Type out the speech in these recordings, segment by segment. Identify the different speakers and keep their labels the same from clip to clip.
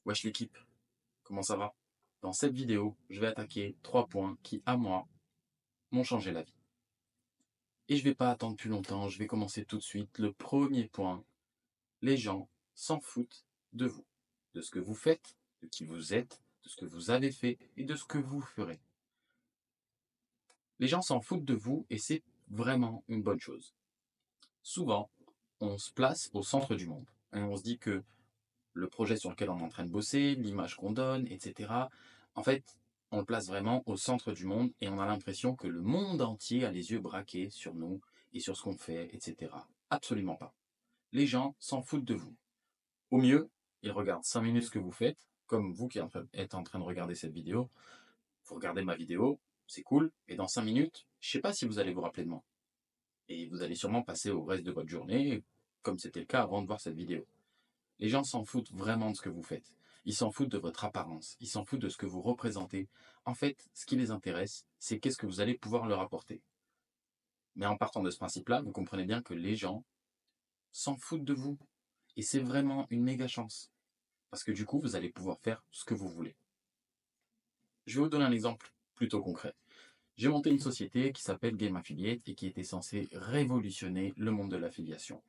Speaker 1: Wesh l'équipe, comment ça va? Dans cette vidéo, je vais attaquer 3 points qui, à moi, m'ont changé la vie. Et je vais pas attendre plus longtemps, je vais commencer tout de suite. Le premier point, les gens s'en foutent de vous, de ce que vous faites, de qui vous êtes, de ce que vous avez fait et de ce que vous ferez. Les gens s'en foutent de vous et c'est vraiment une bonne chose. Souvent, on se place au centre du monde et on se dit que le projet sur lequel on est en train de bosser, l'image qu'on donne, etc. En fait, on le place vraiment au centre du monde et on a l'impression que le monde entier a les yeux braqués sur nous et sur ce qu'on fait, etc. Absolument pas. Les gens s'en foutent de vous. Au mieux, ils regardent 5 minutes ce que vous faites, comme vous qui êtes en train de regarder cette vidéo. Vous regardez ma vidéo, c'est cool, et dans 5 minutes, je sais pas si vous allez vous rappeler de moi. Et vous allez sûrement passer au reste de votre journée, comme c'était le cas avant de voir cette vidéo. Les gens s'en foutent vraiment de ce que vous faites. Ils s'en foutent de votre apparence. Ils s'en foutent de ce que vous représentez. En fait, ce qui les intéresse, c'est qu'est-ce que vous allez pouvoir leur apporter. Mais en partant de ce principe-là, vous comprenez bien que les gens s'en foutent de vous. Et c'est vraiment une méga chance. Parce que du coup, vous allez pouvoir faire ce que vous voulez. Je vais vous donner un exemple plutôt concret. J'ai monté une société qui s'appelle Game Affiliate et qui était censée révolutionner le monde de l'affiliation.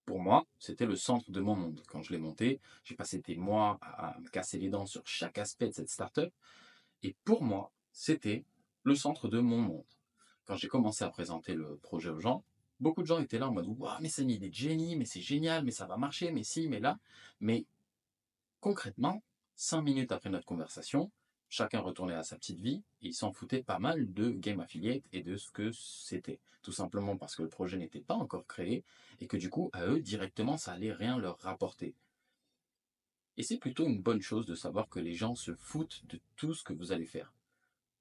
Speaker 1: Pour moi, c'était le centre de mon monde. Quand je l'ai monté, j'ai passé des mois à me casser les dents sur chaque aspect de cette startup. Et pour moi, c'était le centre de mon monde. Quand j'ai commencé à présenter le projet aux gens, beaucoup de gens étaient là en mode waouh, mais c'est une idée de génie, mais c'est génial, mais ça va marcher, mais si, mais là. Mais concrètement, 5 minutes après notre conversation, chacun retournait à sa petite vie et il s'en foutait pas mal de Game Affiliate et de ce que c'était. Tout simplement parce que le projet n'était pas encore créé et que du coup, à eux, directement, ça allait rien leur rapporter. Et c'est plutôt une bonne chose de savoir que les gens se foutent de tout ce que vous allez faire.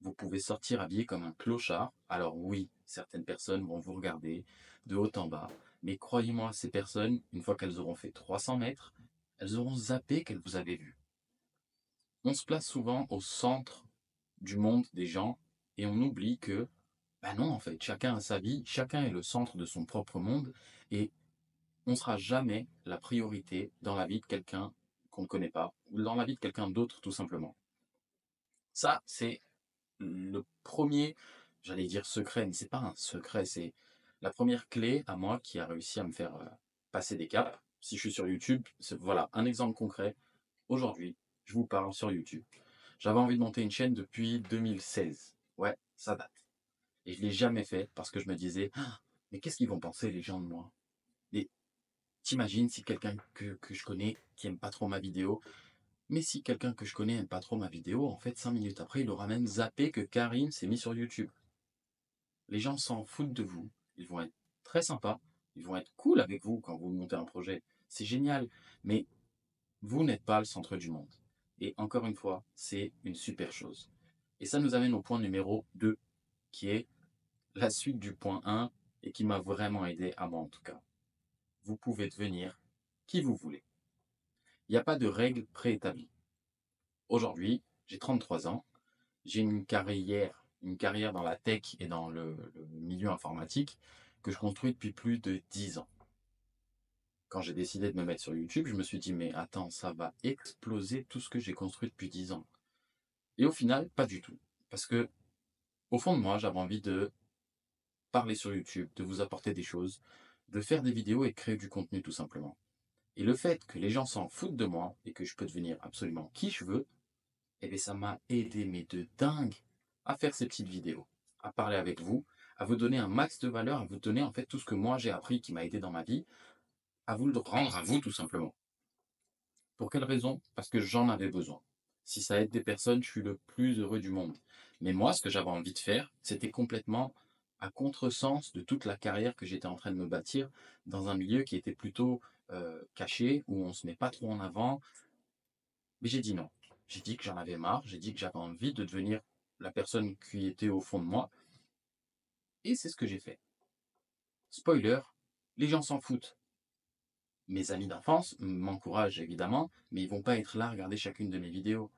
Speaker 1: Vous pouvez sortir habillé comme un clochard. Alors oui, certaines personnes vont vous regarder de haut en bas. Mais croyez-moi, ces personnes, une fois qu'elles auront fait 300 mètres, elles auront zappé qu'elles vous avaient vu. On se place souvent au centre du monde des gens et on oublie que, ben non, en fait, chacun a sa vie, chacun est le centre de son propre monde et on ne sera jamais la priorité dans la vie de quelqu'un qu'on ne connaît pas ou dans la vie de quelqu'un d'autre, tout simplement. Ça, c'est le premier, j'allais dire secret, mais c'est pas un secret, c'est la première clé à moi qui a réussi à me faire passer des caps. Si je suis sur YouTube, voilà un exemple concret. Aujourd'hui, je vous parle sur YouTube. J'avais envie de monter une chaîne depuis 2016. Ouais, ça date. Et je l'ai jamais fait parce que je me disais, ah, mais qu'est-ce qu'ils vont penser les gens de moi? Et t'imagines si quelqu'un que je connais qui aime pas trop ma vidéo, mais si quelqu'un que je connais aime pas trop ma vidéo, en fait, 5 minutes après, il aura même zappé que Karim s'est mis sur YouTube. Les gens s'en foutent de vous. Ils vont être très sympas. Ils vont être cool avec vous quand vous montez un projet. C'est génial. Mais vous n'êtes pas le centre du monde. Et encore une fois, c'est une super chose. Et ça nous amène au point numéro 2, qui est la suite du point 1 et qui m'a vraiment aidé à moi en tout cas. Vous pouvez devenir qui vous voulez. Il n'y a pas de règles préétablies. Aujourd'hui, j'ai 33 ans, j'ai une carrière dans la tech et dans le milieu informatique que je construis depuis plus de 10 ans. Quand j'ai décidé de me mettre sur YouTube, je me suis dit, mais attends, ça va exploser tout ce que j'ai construit depuis 10 ans. Et au final, pas du tout. Parce que, au fond de moi, j'avais envie de parler sur YouTube, de vous apporter des choses, de faire des vidéos et de créer du contenu tout simplement. Et le fait que les gens s'en foutent de moi et que je peux devenir absolument qui je veux, eh bien ça m'a aidé, mais de dingue, à faire ces petites vidéos, à parler avec vous, à vous donner un max de valeur, à vous donner en fait tout ce que moi j'ai appris qui m'a aidé dans ma vie, à vous le rendre à vous tout simplement. Pour quelle raison? Parce que j'en avais besoin. Si ça aide des personnes, je suis le plus heureux du monde. Mais moi, ce que j'avais envie de faire, c'était complètement à contresens de toute la carrière que j'étais en train de me bâtir dans un milieu qui était plutôt caché, où on se met pas trop en avant. Mais j'ai dit non. J'ai dit que j'en avais marre, j'ai dit que j'avais envie de devenir la personne qui était au fond de moi, et c'est ce que j'ai fait. Spoiler, les gens s'en foutent. Mes amis d'enfance m'encouragent évidemment, mais ils vont pas être là à regarder chacune de mes vidéos.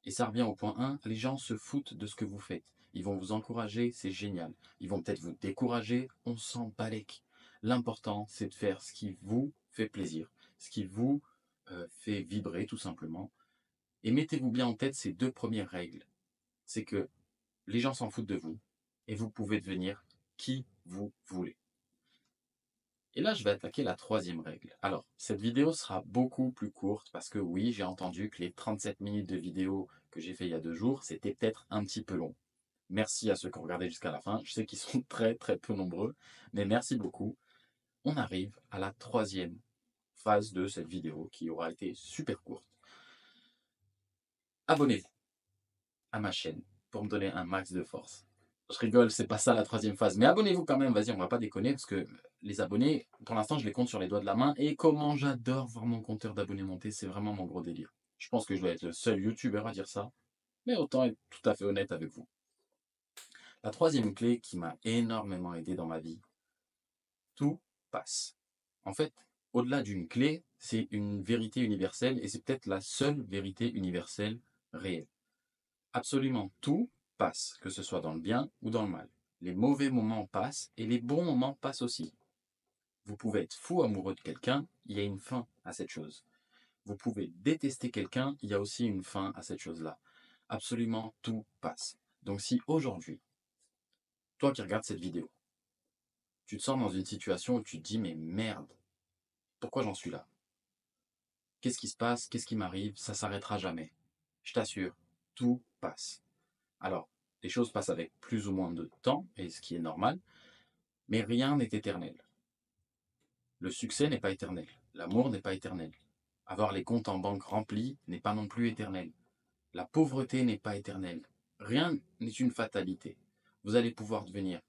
Speaker 1: Et ça revient au point 1, les gens se foutent de ce que vous faites. Ils vont vous encourager, c'est génial. Ils vont peut-être vous décourager, on s'en balèque. L'important, c'est de faire ce qui vous fait plaisir, ce qui vous fait vibrer tout simplement. Et mettez-vous bien en tête ces deux premières règles. C'est que les gens s'en foutent de vous et vous pouvez devenir qui vous voulez. Et là, je vais attaquer la troisième règle. Alors, cette vidéo sera beaucoup plus courte parce que oui, j'ai entendu que les 37 minutes de vidéo que j'ai fait il y a 2 jours, c'était peut-être un petit peu long. Merci à ceux qui ont regardé jusqu'à la fin. Je sais qu'ils sont très très peu nombreux, mais merci beaucoup. On arrive à la troisième phase de cette vidéo qui aura été super courte. Abonnez-vous à ma chaîne pour me donner un max de force. Je rigole, c'est pas ça la troisième phase. Mais abonnez-vous quand même, vas-y, on va pas déconner, parce que les abonnés, pour l'instant, je les compte sur les doigts de la main. Et comment j'adore voir mon compteur d'abonnés monter, c'est vraiment mon gros délire. Je pense que je dois être le seul youtubeur à dire ça, mais autant être tout à fait honnête avec vous. La troisième clé qui m'a énormément aidé dans ma vie, tout passe. En fait, au-delà d'une clé, c'est une vérité universelle, et c'est peut-être la seule vérité universelle réelle. Absolument tout passe, que ce soit dans le bien ou dans le mal. Les mauvais moments passent et les bons moments passent aussi. Vous pouvez être fou amoureux de quelqu'un, il y a une fin à cette chose. Vous pouvez détester quelqu'un, il y a aussi une fin à cette chose-là. Absolument tout passe. Donc si aujourd'hui, toi qui regardes cette vidéo, tu te sens dans une situation où tu te dis mais merde, pourquoi j'en suis là? Qu'est-ce qui se passe? Qu'est-ce qui m'arrive? Ça s'arrêtera jamais. Je t'assure, tout passe. Alors, les choses passent avec plus ou moins de temps, et ce qui est normal, mais rien n'est éternel. Le succès n'est pas éternel. L'amour n'est pas éternel. Avoir les comptes en banque remplis n'est pas non plus éternel. La pauvreté n'est pas éternelle. Rien n'est une fatalité. Vous allez pouvoir devenir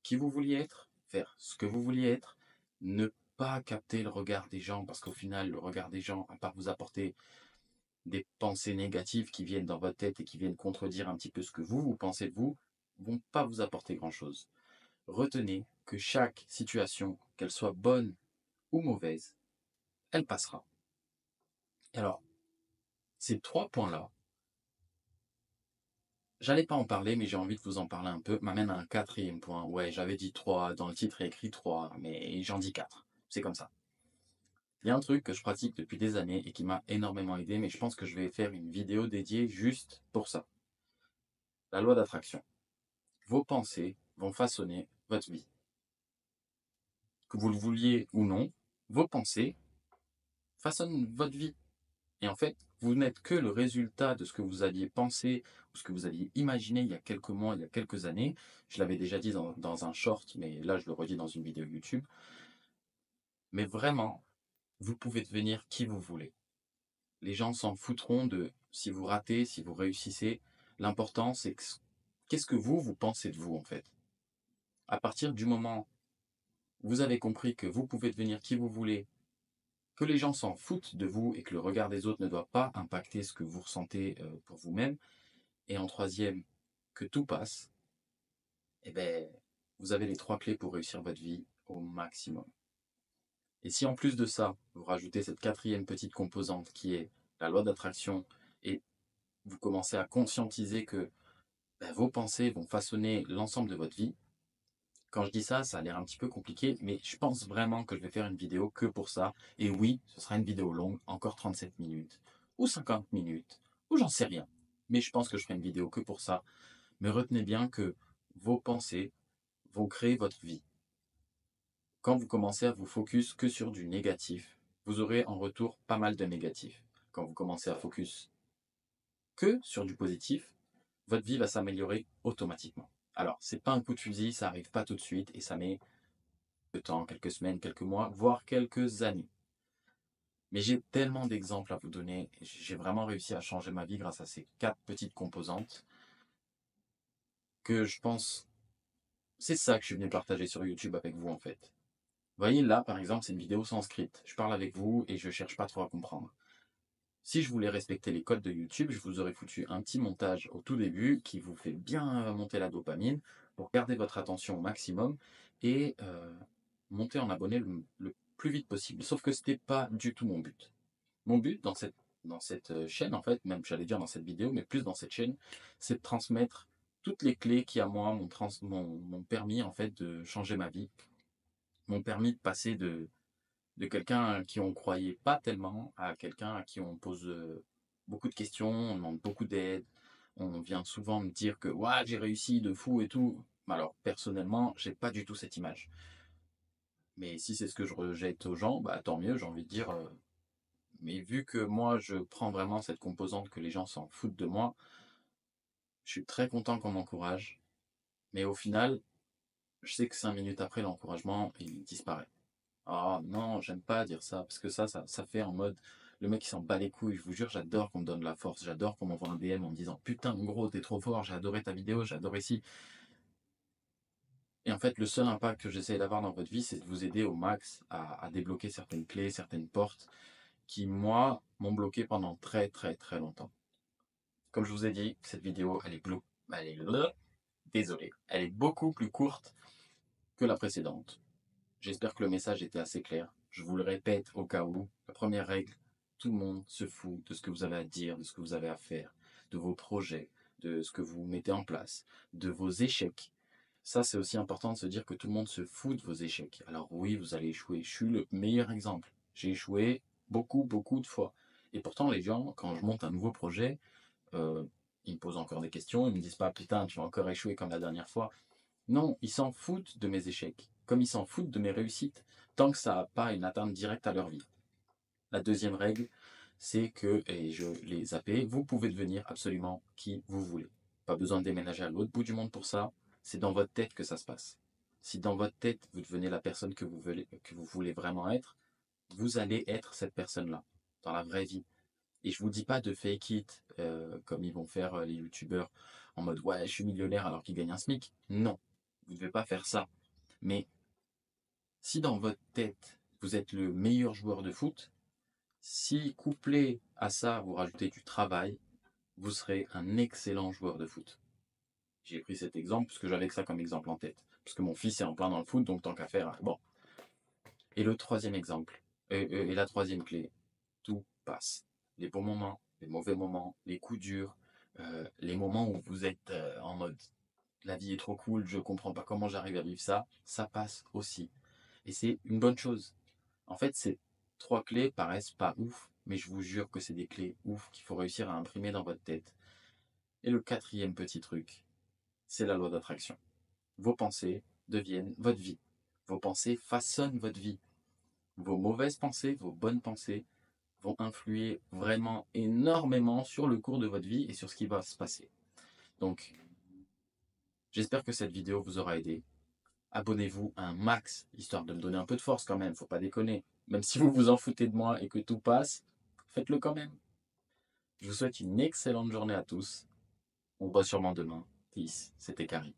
Speaker 1: qui vous vouliez être, faire ce que vous vouliez être, ne pas capter le regard des gens, parce qu'au final, le regard des gens, à part vous apporter des pensées négatives qui viennent dans votre tête et qui viennent contredire un petit peu ce que vous pensez de vous, vont pas vous apporter grand-chose. Retenez que chaque situation, qu'elle soit bonne ou mauvaise, elle passera. Alors, ces 3 points-là, j'allais pas en parler, mais j'ai envie de vous en parler un peu, m'amène à un quatrième point. Ouais, j'avais dit 3, dans le titre il y a écrit 3, mais j'en dis 4. C'est comme ça. Il y a un truc que je pratique depuis des années et qui m'a énormément aidé, mais je pense que je vais faire une vidéo dédiée juste pour ça. La loi d'attraction. Vos pensées vont façonner votre vie. Que vous le vouliez ou non, vos pensées façonnent votre vie. Et en fait, vous n'êtes que le résultat de ce que vous aviez pensé ou ce que vous aviez imaginé il y a quelques mois, il y a quelques années. Je l'avais déjà dit dans un short, mais là je le redis dans une vidéo YouTube. Mais vraiment, vous pouvez devenir qui vous voulez. Les gens s'en foutront de si vous ratez, si vous réussissez. L'important, c'est qu'est-ce que vous pensez de vous en fait. À partir du moment où vous avez compris que vous pouvez devenir qui vous voulez, que les gens s'en foutent de vous et que le regard des autres ne doit pas impacter ce que vous ressentez pour vous-même, et en troisième, que tout passe, eh ben, vous avez les 3 clés pour réussir votre vie au maximum. Et si en plus de ça, vous rajoutez cette quatrième petite composante qui est la loi d'attraction, et vous commencez à conscientiser que ben, vos pensées vont façonner l'ensemble de votre vie. Quand je dis ça, ça a l'air un petit peu compliqué, mais je pense vraiment que je vais faire une vidéo que pour ça. Et oui, ce sera une vidéo longue, encore 37 minutes, ou 50 minutes, ou j'en sais rien. Mais je pense que je ferai une vidéo que pour ça. Mais retenez bien que vos pensées vont créer votre vie. Quand vous commencez à vous focus que sur du négatif, vous aurez en retour pas mal de négatif. Quand vous commencez à focus que sur du positif, votre vie va s'améliorer automatiquement. Alors, c'est pas un coup de fusil, ça arrive pas tout de suite et ça met de temps, quelques semaines, quelques mois, voire quelques années. Mais j'ai tellement d'exemples à vous donner. J'ai vraiment réussi à changer ma vie grâce à ces 4 petites composantes que je pense, c'est ça que je suis venu partager sur YouTube avec vous en fait. Vous voyez là, par exemple, c'est une vidéo sans script. Je parle avec vous et je cherche pas trop à comprendre. Si je voulais respecter les codes de YouTube, je vous aurais foutu un petit montage au tout début qui vous fait bien monter la dopamine pour garder votre attention au maximum et monter en abonné le plus vite possible. Sauf que ce n'était pas du tout mon but. Mon but dans cette chaîne, en fait, même j'allais dire dans cette vidéo, mais plus dans cette chaîne, c'est de transmettre toutes les clés qui, à moi, m'ont permis en fait de changer ma vie, m'ont permis de passer De quelqu'un à qui on croyait pas tellement, à quelqu'un à qui on pose beaucoup de questions, on demande beaucoup d'aide. On vient souvent me dire que ouais, j'ai réussi de fou et tout. Alors personnellement, j'ai pas du tout cette image. Mais si c'est ce que je rejette aux gens, bah tant mieux, j'ai envie de dire. Mais vu que moi, je prends vraiment cette composante que les gens s'en foutent de moi, je suis très content qu'on m'encourage. Mais au final, je sais que 5 minutes après, l'encouragement, il disparaît. Ah non, j'aime pas dire ça, parce que ça fait en mode, le mec il s'en bat les couilles, je vous jure, j'adore qu'on me donne de la force, j'adore qu'on m'envoie un DM en me disant, putain, gros, t'es trop fort, j'ai adoré ta vidéo, j'ai adoré ci. Et en fait, le seul impact que j'essaie d'avoir dans votre vie, c'est de vous aider au max à débloquer certaines clés, certaines portes, qui, moi, m'ont bloqué pendant très très très longtemps. Comme je vous ai dit, cette vidéo, elle est, désolé, elle est beaucoup plus courte que la précédente. J'espère que le message était assez clair. Je vous le répète au cas où. La première règle, tout le monde se fout de ce que vous avez à dire, de ce que vous avez à faire, de vos projets, de ce que vous mettez en place, de vos échecs. Ça, c'est aussi important de se dire que tout le monde se fout de vos échecs. Alors oui, vous allez échouer. Je suis le meilleur exemple. J'ai échoué beaucoup, beaucoup de fois. Et pourtant, les gens, quand je monte un nouveau projet, euh, ils me posent encore des questions. Ils me disent pas, putain, tu vas encore échouer comme la dernière fois. Non, ils s'en foutent de mes échecs, comme ils s'en foutent de mes réussites, tant que ça n'a pas une atteinte directe à leur vie. La deuxième règle, c'est que, et je l'ai zappé, vous pouvez devenir absolument qui vous voulez. Pas besoin de déménager à l'autre bout du monde pour ça, c'est dans votre tête que ça se passe. Si dans votre tête, vous devenez la personne que vous voulez vraiment être, vous allez être cette personne-là, dans la vraie vie. Et je vous dis pas de fake it, comme ils vont faire les youtubeurs, en mode ouais, je suis millionnaire alors qu'ils gagnent un SMIC. Non, vous ne devez pas faire ça. Mais si dans votre tête, vous êtes le meilleur joueur de foot, si couplé à ça, vous rajoutez du travail, vous serez un excellent joueur de foot. J'ai pris cet exemple parce que j'avais que ça comme exemple en tête. Parce que mon fils est en plein dans le foot, donc tant qu'à faire. Bon. Et le troisième exemple, et la troisième clé, tout passe. Les bons moments, les mauvais moments, les coups durs, les moments où vous êtes en mode la vie est trop cool, je comprends pas comment j'arrive à vivre ça, ça passe aussi. Et c'est une bonne chose. En fait, ces trois clés paraissent pas ouf, mais je vous jure que c'est des clés ouf qu'il faut réussir à imprimer dans votre tête. Et le quatrième petit truc, c'est la loi d'attraction. Vos pensées deviennent votre vie. Vos pensées façonnent votre vie. Vos mauvaises pensées, vos bonnes pensées vont influer vraiment énormément sur le cours de votre vie et sur ce qui va se passer. Donc, j'espère que cette vidéo vous aura aidé. Abonnez-vous un max, histoire de me donner un peu de force quand même, faut pas déconner. Même si vous vous en foutez de moi et que tout passe, faites-le quand même. Je vous souhaite une excellente journée à tous. On se voit sûrement demain. Peace, c'était Carrie.